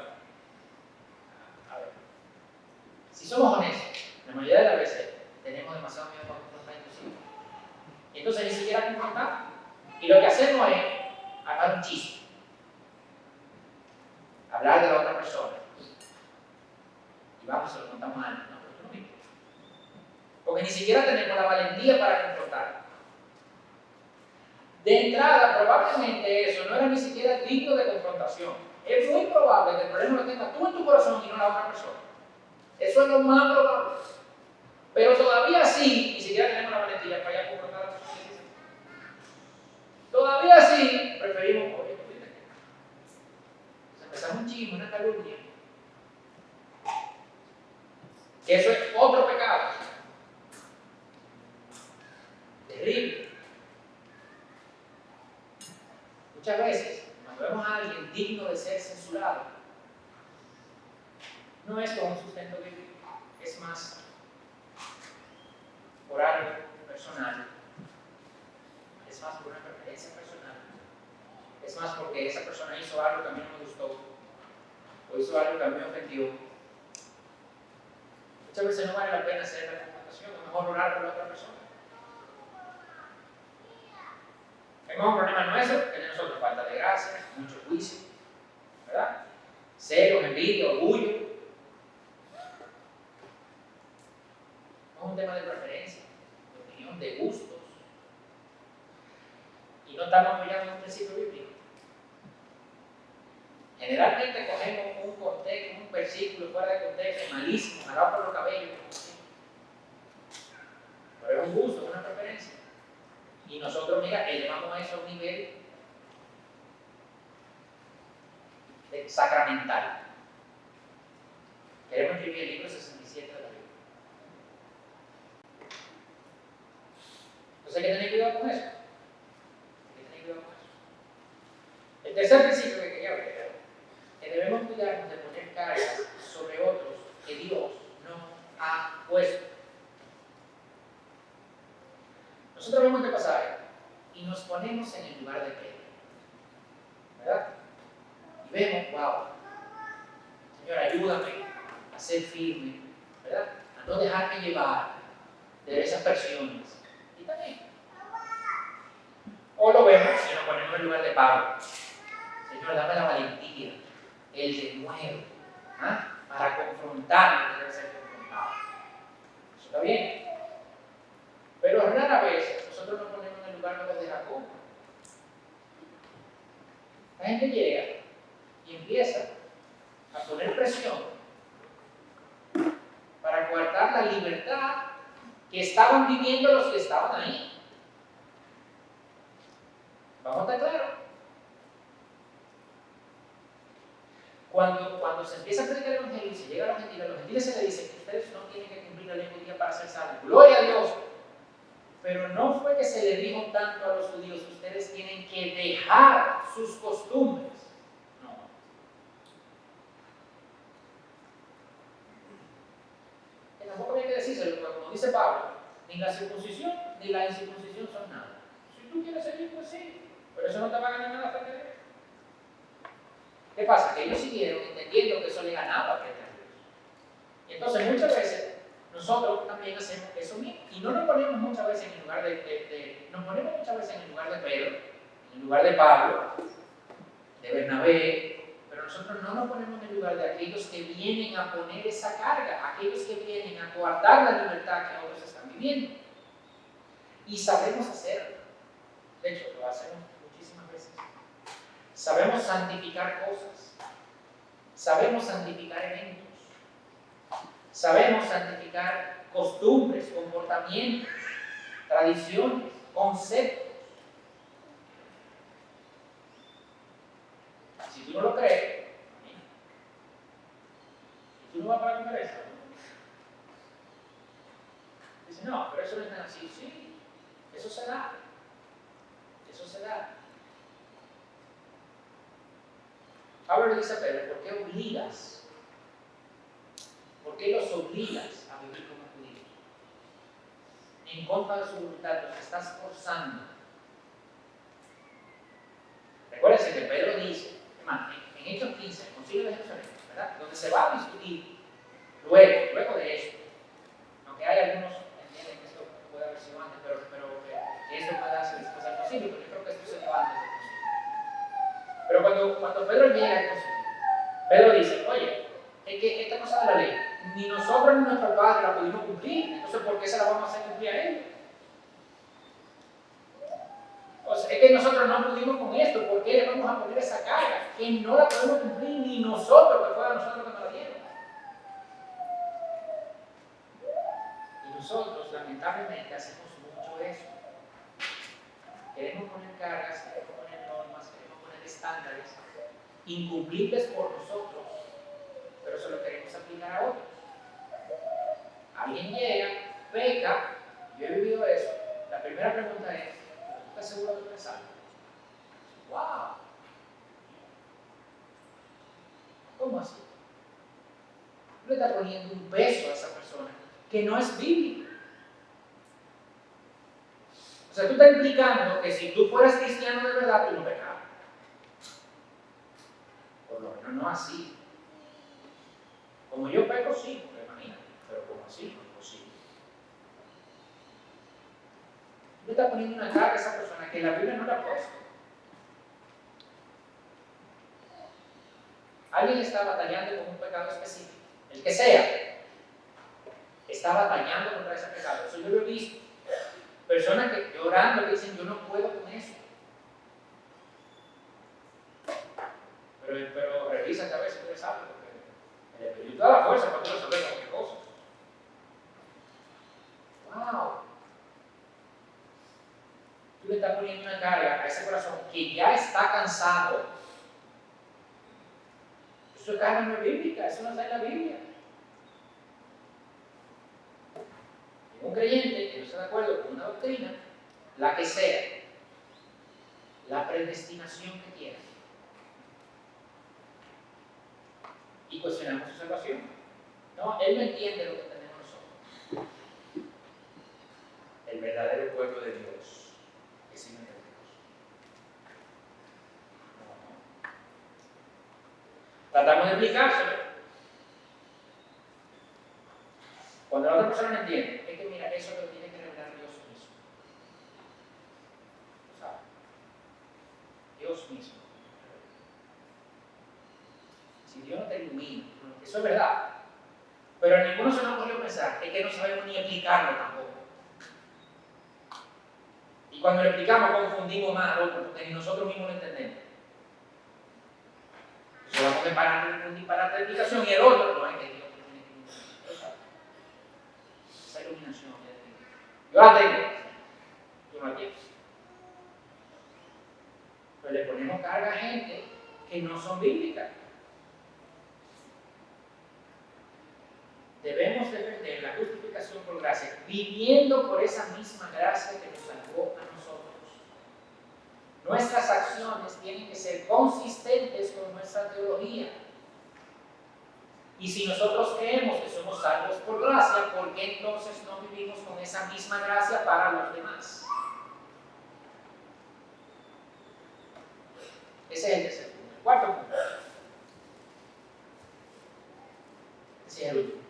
a ver, si somos honestos, la mayoría de las veces tenemos demasiado miedo para confrontar inclusive. Y entonces ni siquiera confrontamos. Y lo que hacemos es armar un chiste, hablar de la otra persona. Y vamos, se lo contamos a alguien, ¿no? Pero tú no mismo. Porque ni siquiera tenemos la valentía para confrontar. De entrada, probablemente eso no era ni siquiera digno de confrontación. Es muy probable que el problema lo tengas tú en tu corazón y no la otra persona. Eso es lo más probable. Pero todavía así, ni siquiera tenemos la valentía para ir a confrontar a la persona. Todavía así, preferimos, oye, empezamos un chisme, una calumnia. Que eso es otro pecado. Terrible. Muchas veces, cuando vemos a alguien digno de ser censurado, no es con un sustento bíblico, es más por algo personal, es más por una preferencia personal, es más porque esa persona hizo algo que a mí no me gustó, o hizo algo que a mí me ofendió. Muchas veces no vale la pena hacer la confrontación, es mejor orar por la otra persona. Tenemos un problema nuestro, que de nosotros falta de gracia, mucho juicio, ¿verdad? Celos, envidia, orgullo. y no estamos apoyando un principio bíblico. Generalmente cogemos un contexto, un versículo fuera de contexto, malísimo, jalado por los cabellos, pero es un gusto, es una preferencia. Y nosotros, mira, elevamos eso a un nivel sacramental. Queremos escribir el libro 67 de la Biblia. Entonces hay que tener cuidado con eso. Hay que tener cuidado con eso. El tercer principio que quería ver, que debemos cuidarnos de poner cargas sobre otros que Dios no ha puesto. Nosotros vemos este pasaje y nos ponemos en el lugar de Pedro, ¿verdad? Y vemos, wow, Señor, ayúdame a ser firme, ¿verdad? A no dejarme llevar de esas presiones. Y también. O lo vemos y nos ponemos en el lugar de Pablo. Señor, dame la valentía, el denuedo, para confrontar lo que debe ser confrontado. Eso está bien. Pero rara vez nosotros nos ponemos en el lugar de los de Jacob. La gente llega y empieza a poner presión para coartar la libertad que estaban viviendo los que estaban ahí. ¿Vamos a estar claros? Cuando se empieza a predicar el evangelio y se llega a los gentiles se les dice que ustedes no tienen que cumplir la ley judía para ser salvos. ¡Gloria a Dios! Pero no fue que se le dijo tanto a los judíos que ustedes tienen que dejar sus costumbres. No. Que tampoco hay que decírselo, porque como dice Pablo, ni la circuncisión ni la incircuncisión son nada. Si tú quieres seguir, pues sí, pero eso no te va a ganar nada frente a Dios. ¿Qué pasa? Que ellos siguieron entendiendo que eso le ganaba frente a Dios. Y entonces muchas veces nosotros también hacemos eso mismo. Y no nos ponemos muchas veces en el lugar nos ponemos muchas veces en el lugar de Pedro, en el lugar de Pablo, de Bernabé, pero nosotros no nos ponemos en el lugar de aquellos que vienen a poner esa carga, aquellos que vienen a coartar la libertad que otros están viviendo. Y sabemos hacerlo. De hecho, lo hacemos muchísimas veces. Sabemos santificar cosas. Sabemos santificar eventos. Sabemos santificar costumbres, comportamientos, tradiciones, conceptos. Si tú no lo crees, si tú no vas para la conferencia, dices, no, pero eso no es tan así. Sí, eso se da. Eso se da. Pablo le dice a Pedro, ¿por qué obligas? ¿Por qué los obligas a vivir como judíos? En contra de su voluntad, los estás forzando. Recuérdense que Pedro dice, hermano, en Hechos 15, el Concilio de Jerusalén, ¿verdad? Donde se va a discutir luego de eso, aunque hay algunos que entienden que esto puede haber sido antes, pero que esto puede darse después del concilio, pero yo creo que esto se dio antes del concilio. Pero cuando Pedro llega al concilio, Pedro dice, oye, es que esta cosa de la ley, ni nosotros ni nuestros padres la pudimos cumplir, entonces ¿por qué se la vamos a hacer cumplir a ellos? O sea, es que nosotros no pudimos con esto, ¿por qué le vamos a poner esa carga? Que no la podemos cumplir ni nosotros, que fue a nosotros que nos la dieron. Y nosotros, lamentablemente, hacemos mucho eso. Queremos poner cargas, queremos poner normas, queremos poner estándares incumplibles por nosotros, pero se lo queremos aplicar a otros. Alguien llega, peca, yo he vivido eso. La primera pregunta es, ¿tú estás seguro de que eres salvo? ¡Wow! ¿Cómo así? Tú le estás poniendo un peso a esa persona que no es bíblico. O sea, tú estás implicando que si tú fueras cristiano de verdad, tú no pecabas. Por lo menos no así. Como yo peco, sí, porque imagínate, pero como así, no es posible. Tú le estás poniendo una carga a esa persona que la Biblia no la ha puesto. Alguien está batallando con un pecado específico, el que sea, está batallando contra ese pecado. Eso yo lo he visto. Personas que llorando que dicen, yo no puedo con eso. tú le estás poniendo una carga a ese corazón que ya está cansado. Eso es carga no bíblica, eso no está en la Biblia. Un creyente que no está de acuerdo con una doctrina, la que sea, la predestinación que tiene, y cuestionamos su salvación. No, él no entiende lo que tenemos nosotros. El verdadero pueblo de Dios es hijo de Dios. Tratamos de explicárselo. Cuando la otra persona no entiende, es que mira, eso lo tiene que revelar Dios mismo. ¿Sabes? Dios mismo. Si Dios no te ilumina, eso es verdad. Pero a ninguno se nos ocurrió pensar, es que no sabemos ni explicarlo tampoco. Y cuando lo explicamos confundimos más al otro, porque ni nosotros mismos lo entendemos. Entonces vamos a comparar un disparate de explicación y el otro, no es que Dios tiene que iluminar. Esa iluminación que tiene. Yo la tengo, tú no la tienes. Pero le ponemos carga a gente que no son bíblicas. Debemos defender la justificación por gracia, viviendo por esa misma gracia que nos salvó a nosotros. Nuestras acciones tienen que ser consistentes con nuestra teología. Y si nosotros creemos que somos salvos por gracia, ¿por qué entonces no vivimos con esa misma gracia para los demás? Ese es el tercer punto. El cuarto punto. Ese es el último.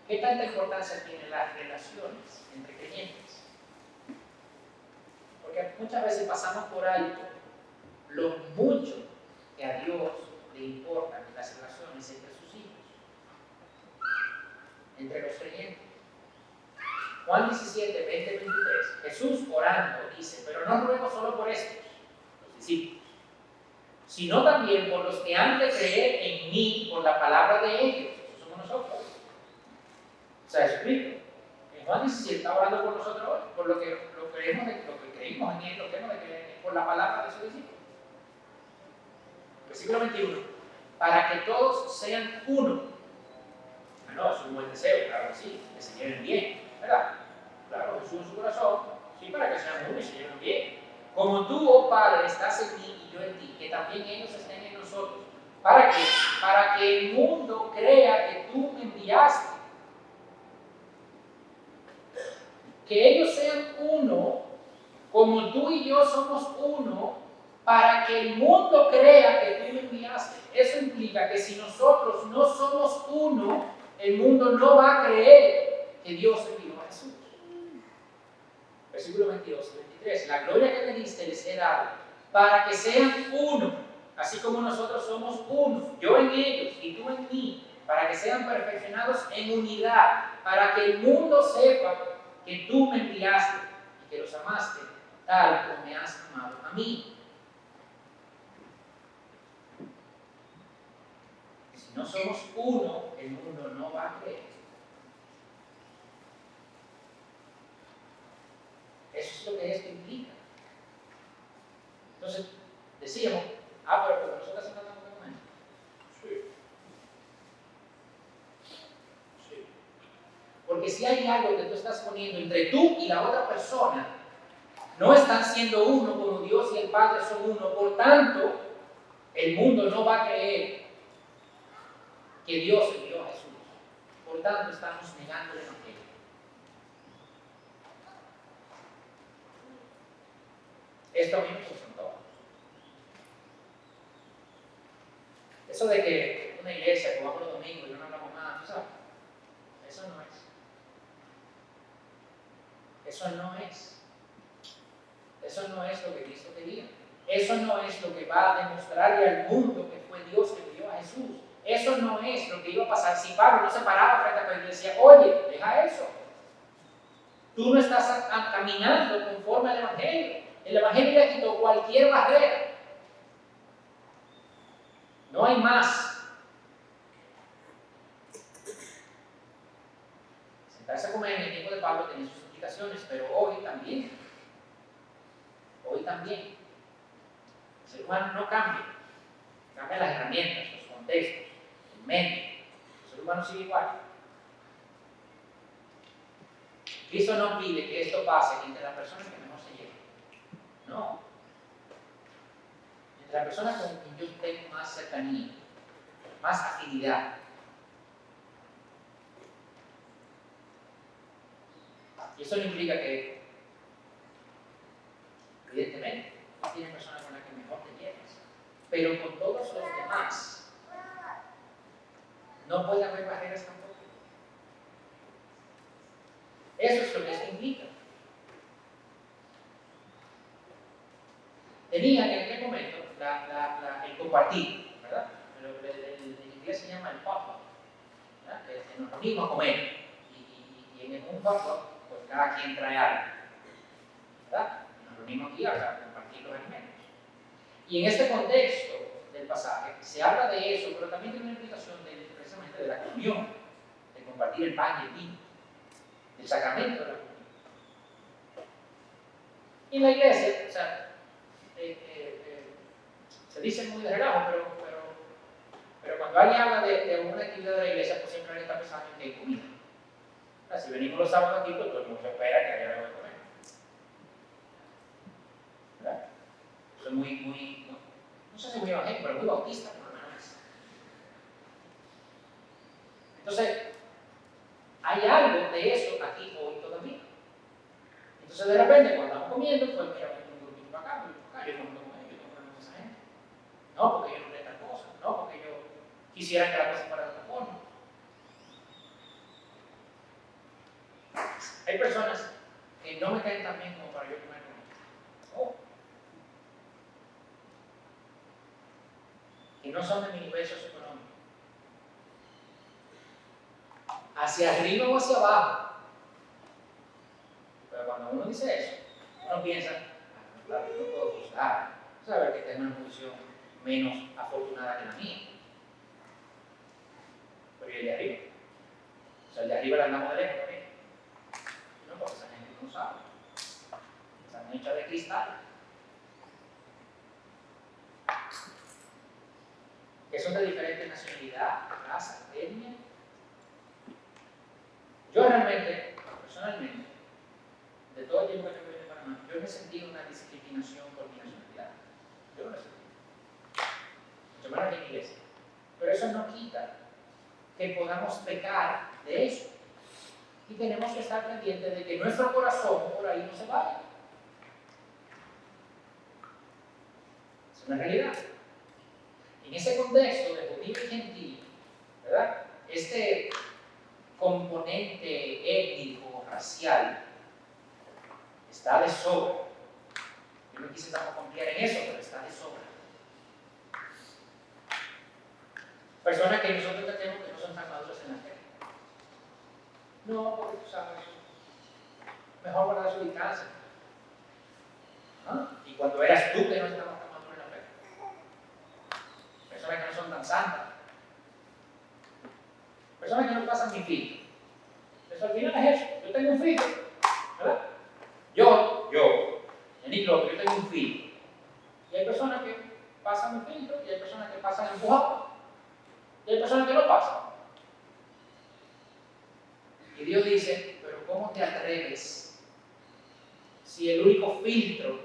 ¿Qué tanta importancia tienen las relaciones entre creyentes? Porque muchas veces pasamos por alto lo mucho que a Dios le importan las relaciones entre sus hijos, entre los creyentes. Juan 17, 20, 23. Jesús orando dice, pero no ruego solo por estos, los discípulos, sino también por los que han de creer en mí por la palabra de ellos. Eso somos nosotros. O sea, Jesucristo. En Juan 17 está orando por nosotros hoy, por lo que creímos en él, lo que hemos de creer en él, por la palabra de sus discípulos. Versículo 21. Para que todos sean uno. No, es un buen deseo, claro que sí, que se lleven bien, ¿verdad? Claro, Jesús en su corazón, sí, para que sean uno y se lleven bien. Como tú, oh Padre, estás en mí y yo en ti, que también ellos estén en nosotros. ¿Para qué? Para que el mundo crea que tú me enviaste. Que ellos sean uno, como tú y yo somos uno, para que el mundo crea que tú me enviaste. Eso implica que si nosotros no somos uno, el mundo no va a creer que Dios envió a Jesús. Versículo 22 y 23. La gloria que me diste les he dado, para que sean uno, así como nosotros somos uno, yo en ellos y tú en mí, para que sean perfeccionados en unidad, para que el mundo sepa que tú me enviaste y que los amaste tal como me has amado a mí. Si no somos uno, el mundo no va a creer. Eso es lo que esto implica. Entonces, decíamos, pero nosotros estamos hablando de un Sí. Sí. Porque si hay algo que tú estás poniendo entre tú y la otra persona, no están siendo uno como Dios y el Padre son uno. Por tanto, el mundo no va a creer que Dios envió a Jesús. Por tanto, estamos negando el Evangelio. Esto a mí me confrontó. Eso de que una iglesia que vamos los domingos y no hablamos más, ¿tú sabes? Eso no es. Eso no es. Eso no es lo que Cristo quería. Eso no es lo que va a demostrarle al mundo que fue Dios que envió a Jesús. Eso no es lo que iba a pasar si Pablo no se paraba frente a Pedro y decía, oye, deja eso. Tú no estás caminando conforme al Evangelio. El Evangelio le quitó cualquier barrera. No hay más. Sentarse a comer en el tiempo de Pablo tenía sus modificaciones, pero hoy también. Hoy también. El ser humano no cambia. Cambian las herramientas, los contextos, el medio. El ser humano sigue igual. Cristo no pide que esto pase entre las personas que mejor se llevan. No. Entre las personas con quien yo tengo más cercanía, más afinidad. Y eso no implica que, evidentemente, tienes personas con las que mejor te llevas. Pero con todos los demás, no puede haber barreras tampoco. Eso es lo que esto implica. Tenía en aquel momento el compartir, ¿verdad? Lo que en inglés se llama el potluck, ¿verdad? Que nos reunimos a comer. Y en un potluck, pues cada quien trae algo, ¿verdad? Nos reunimos aquí a compartir los alimentos. Y en este contexto del pasaje se habla de eso, pero también tiene una implicación precisamente de la comunión, de compartir el pan y el vino, del sacramento de la comunión. Y en la iglesia, o sea, se dice muy de relajo, pero cuando alguien habla de una actividad de la iglesia, pues siempre alguien está pensando en que hay comida. O sea, si venimos los sábados aquí, pues todo el mundo espera que haya algo de comer. ¿Verdad? Eso es muy no sé si muy evangélico, pero muy bautista, por lo menos. Entonces, hay algo de eso aquí hoy todavía. Entonces, de repente, cuando estamos comiendo, pues mira, un grupito para acá, yo no puedo comer, yo tengo con esa gente. No, porque yo no creo tal cosa, no, porque yo quisiera que la cosa fuera de otra forma. Hay personas que no me caen tan bien como para yo comer con ellos. Oh. Que no son de mi nivel socioeconómico. Hacia arriba o hacia abajo. Pero cuando uno dice eso, uno piensa, claro, yo no puedo juzgar, saber que tengo una posición menos afortunada que la mía. Pero yo el de arriba. O sea, el de arriba le andamos de lejos también. No, porque esa gente no sabe. Están hechas de cristal. Que son de diferente nacionalidad, raza, etnia. Yo realmente, personalmente, de todo el tiempo que yo viví en Panamá, yo no he sentido una discriminación por mi nacionalidad. Yo no lo he sentido. Mucho menos en la iglesia. Pero eso no quita que podamos pecar de eso. Y tenemos que estar pendientes de que nuestro corazón por ahí no se vaya. Es una realidad. En ese contexto de judío y gentil, ¿verdad? Este componente étnico, racial, está de sobra. Yo no quise tampoco confiar en eso, pero está de sobra. Personas que nosotros tenemos que no son tan maduras en la fe. No, porque tú sabes, mejor guardar su distancia. ¿No? Y cuando eras tú que no estabas tan maduro en la fe. Personas que no son tan santas. Personas que no pasan mi filtro. Eso al final es eso. Yo tengo un filtro, ¿verdad? Yo, en mi club, yo tengo un filtro. Y hay personas que pasan mi filtro y hay personas que pasan empujados. Y hay personas que no pasan. Y Dios dice, pero ¿cómo te atreves si el único filtro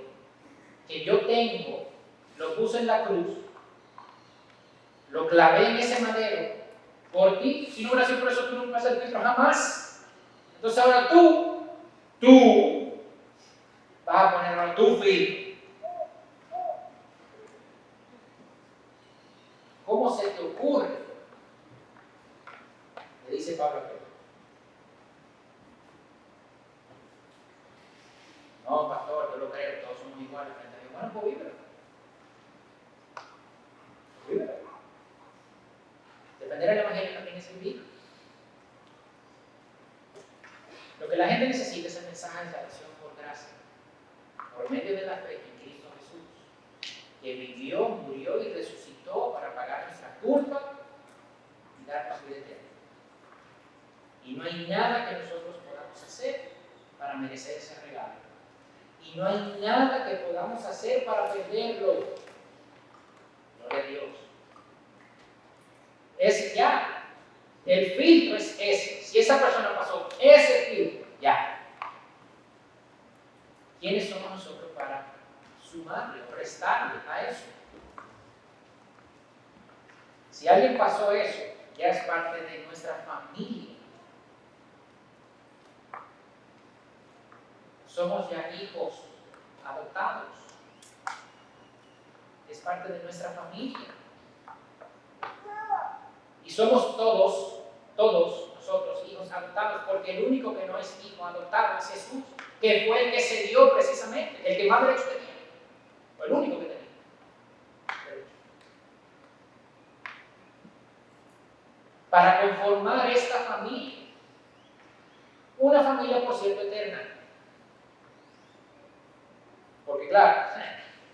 que yo tengo lo puse en la cruz, lo clavé en ese madero por ti? Si no hubiera sido por eso, tú no me vas a hacer filtro jamás. Entonces ahora tú vas a poner ahora tu filtro. ¿Cómo se te ocurre? Le dice Pablo a Pedro. No, pastor, yo lo creo, todos somos iguales frente a Dios. Bueno, pues vívelo. Vívelo. Defender el evangelio también es vivir. Lo que la gente necesita es el mensaje de salvación por gracia, por medio de la fe en Cristo Jesús, que vivió, murió y resucitó para pagar nuestra culpa y darnos vida eterna. Y no hay nada que nosotros podamos hacer para merecer ese regalo. Y no hay nada que podamos hacer para perderlo. Gloria a Dios. Es ya. El filtro es ese. Si esa persona pasó ese filtro, ya. ¿Quiénes somos nosotros para sumarle o restarle a eso? Si alguien pasó eso, ya es parte de nuestra familia. Somos ya hijos adoptados. Es parte de nuestra familia. Y somos todos nosotros hijos adoptados, porque el único que no es hijo adoptado es Jesús, que fue el que se dio precisamente, el que más derecho tenía. Fue el único que tenía. Para conformar esta familia. Una familia, por cierto, eterna. Porque claro,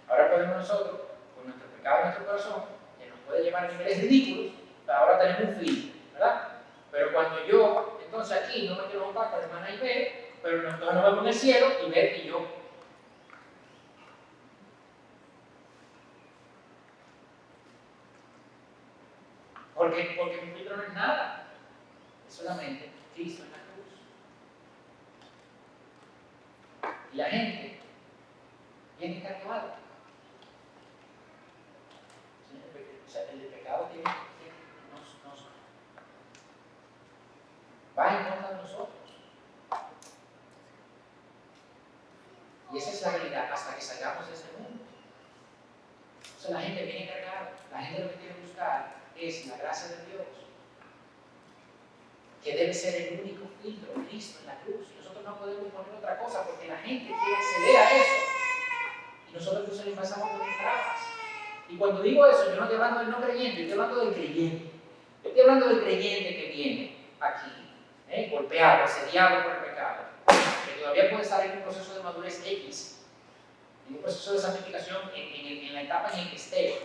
ahora podemos nosotros, con nuestro pecado en nuestro corazón, que nos puede llevar a niveles ridículos, ahora tenemos un fin, ¿verdad? Pero cuando yo, entonces aquí no me quiero juntar con la hermana y B, pero nosotros nos vemos en el cielo y B y yo. Porque mi filtro no es nada, es solamente Cristo en la cruz. Y la gente viene cargada. O sea, el pecado tiene nos va en contra de nosotros. Y esa es la realidad hasta que salgamos de ese mundo. O sea, la gente viene cargada. La gente lo que quiere buscar es la gracia de Dios, que debe ser el único filtro, Cristo en la cruz. Y nosotros no podemos poner otra cosa porque la gente quiere acceder a eso. Y nosotros entonces le pasamos por entradas. Y cuando digo eso, yo no estoy hablando del no creyente, estoy hablando del creyente. Yo estoy hablando del creyente que viene aquí, golpeado, asediado por el pecado, que todavía puede estar en un proceso de madurez X, en un proceso de santificación en la etapa en la que esté.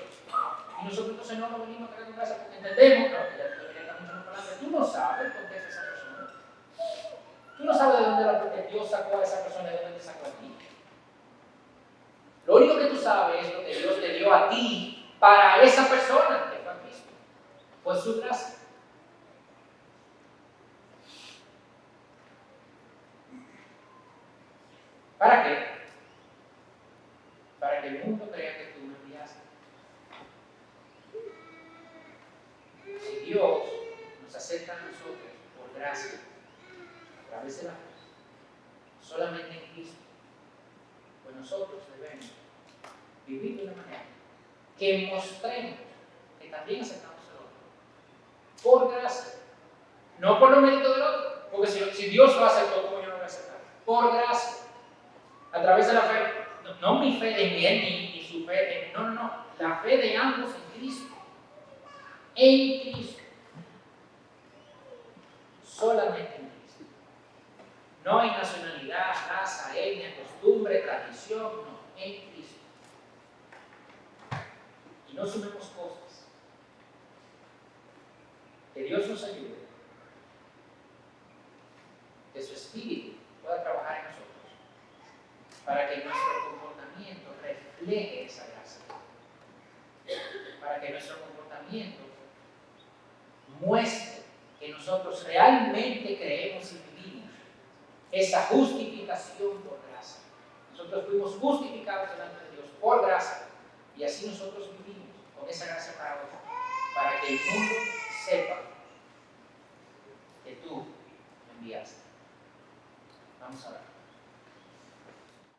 Y nosotros entonces no nos venimos a traer en casa porque entendemos, tú no sabes por qué es esa persona. Tú no sabes de dónde Dios sacó a esa persona y de dónde te sacó a ti. Lo único que tú sabes es lo que Dios te dio a ti para esa persona, que fue Cristo. Fue su gracia. ¿Para qué? Para que el mundo crea que tú me enviaste. Si Dios nos acepta a nosotros por gracia, a través de la fe, solamente en Cristo, pues nosotros debemos vivir de una manera que mostremos que también aceptamos al otro. Por gracia. No por los méritos del otro. Porque si Dios lo aceptó, ¿cómo yo no lo voy a aceptar? Por gracia. A través de la fe. No mi fe en Él ni su fe en... No. La fe de ambos en Cristo. En Cristo. Solamente en Cristo. No en nacionalidad, raza, etnia, costumbre, tradición. No. En Cristo. Y no sumemos cosas. Que Dios nos ayude. Que su Espíritu pueda trabajar en nosotros para que nuestro comportamiento refleje esa gracia, para que nuestro comportamiento muestre que nosotros realmente creemos y vivimos esa justificación por gracia. Nosotros fuimos justificados delante de Dios por gracia y así nosotros vivimos con esa gracia para otros, para que el mundo sepa que tú me enviaste. Vamos a ver.